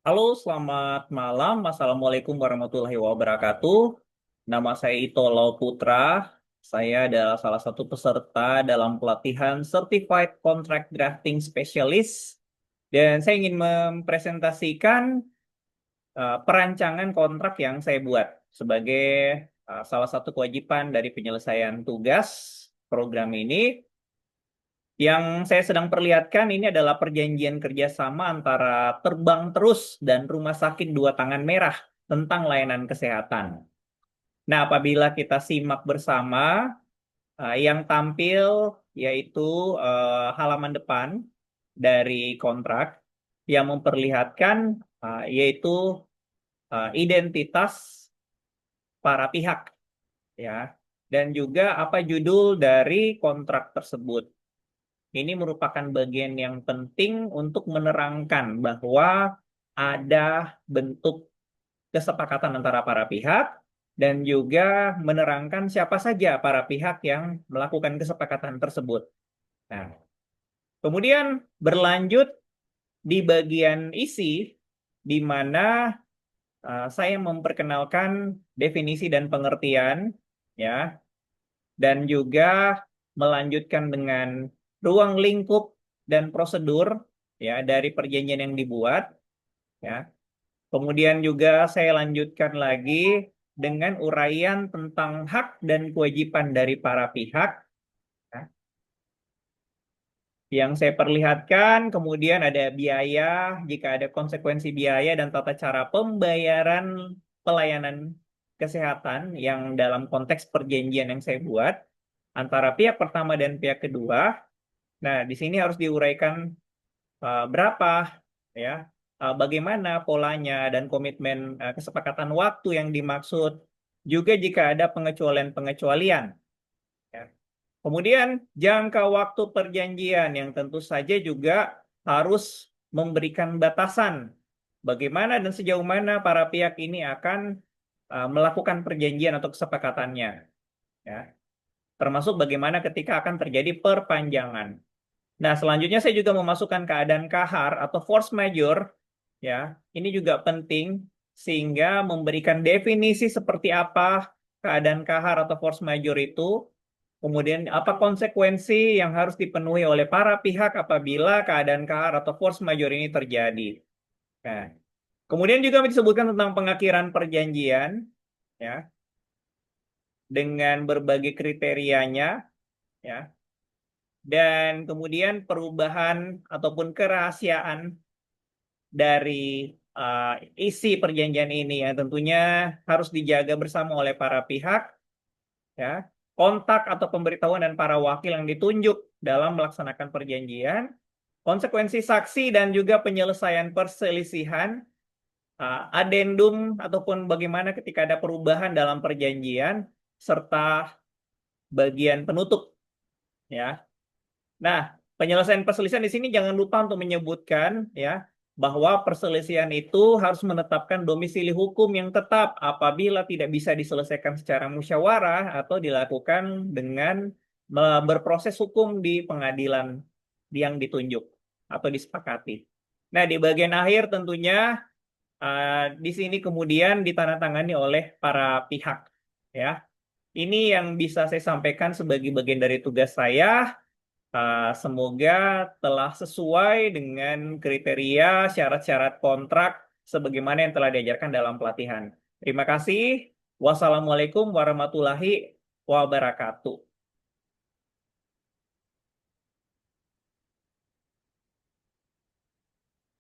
Halo, selamat malam. Assalamualaikum warahmatullahi wabarakatuh. Nama saya Ito Putra. Saya adalah salah satu peserta dalam pelatihan Certified Contract Drafting Specialist. Dan saya ingin mempresentasikan perancangan kontrak yang saya buat sebagai salah satu kewajiban dari penyelesaian tugas program ini. Yang saya sedang perlihatkan ini adalah perjanjian kerjasama antara Terbang Terus dan Rumah Sakit Dua Tangan Merah tentang layanan kesehatan. Nah, apabila kita simak bersama, yang tampil yaitu halaman depan dari kontrak yang memperlihatkan yaitu identitas para pihak, ya, dan juga apa judul dari kontrak tersebut. Ini merupakan bagian yang penting untuk menerangkan bahwa ada bentuk kesepakatan antara para pihak dan juga menerangkan siapa saja para pihak yang melakukan kesepakatan tersebut. Nah, kemudian berlanjut di bagian isi di mana saya memperkenalkan definisi dan pengertian, ya, dan juga melanjutkan dengan ruang lingkup dan prosedur, ya, dari perjanjian yang dibuat, ya. Kemudian juga saya lanjutkan lagi dengan uraian tentang hak dan kewajiban dari para pihak, ya, yang saya perlihatkan. Kemudian ada biaya, jika ada konsekuensi biaya dan tata cara pembayaran pelayanan kesehatan yang dalam konteks perjanjian yang saya buat antara pihak pertama dan pihak kedua. Nah, di sini harus diuraikan berapa, ya, bagaimana polanya dan komitmen kesepakatan waktu yang dimaksud. Juga jika ada pengecualian-pengecualian, ya. Kemudian jangka waktu perjanjian yang tentu saja juga harus memberikan batasan bagaimana dan sejauh mana para pihak ini akan melakukan perjanjian atau kesepakatannya, ya. Termasuk bagaimana ketika akan terjadi perpanjangan. Nah, selanjutnya saya juga memasukkan keadaan kahar atau force majeure, ya. Ini juga penting sehingga memberikan definisi seperti apa keadaan kahar atau force majeure itu, kemudian apa konsekuensi yang harus dipenuhi oleh para pihak apabila keadaan kahar atau force majeure ini terjadi. Nah, kemudian juga disebutkan tentang pengakhiran perjanjian, ya, dengan berbagai kriterianya, ya. Dan kemudian perubahan ataupun kerahasiaan dari isi perjanjian ini yang tentunya harus dijaga bersama oleh para pihak, ya. Kontak atau pemberitahuan dan para wakil yang ditunjuk dalam melaksanakan perjanjian, konsekuensi saksi dan juga penyelesaian perselisihan, adendum ataupun bagaimana ketika ada perubahan dalam perjanjian, serta bagian penutup, ya. Nah, penyelesaian perselisihan di sini jangan lupa untuk menyebutkan, ya, bahwa perselisihan itu harus menetapkan domisili hukum yang tetap apabila tidak bisa diselesaikan secara musyawarah atau dilakukan dengan berproses hukum di pengadilan yang ditunjuk atau disepakati. Nah, di bagian akhir tentunya di sini kemudian ditandatangani oleh para pihak, ya. Ini yang bisa saya sampaikan sebagai bagian dari tugas saya. Semoga telah sesuai dengan kriteria syarat-syarat kontrak sebagaimana yang telah diajarkan dalam pelatihan. Terima kasih. Wassalamualaikum warahmatullahi wabarakatuh.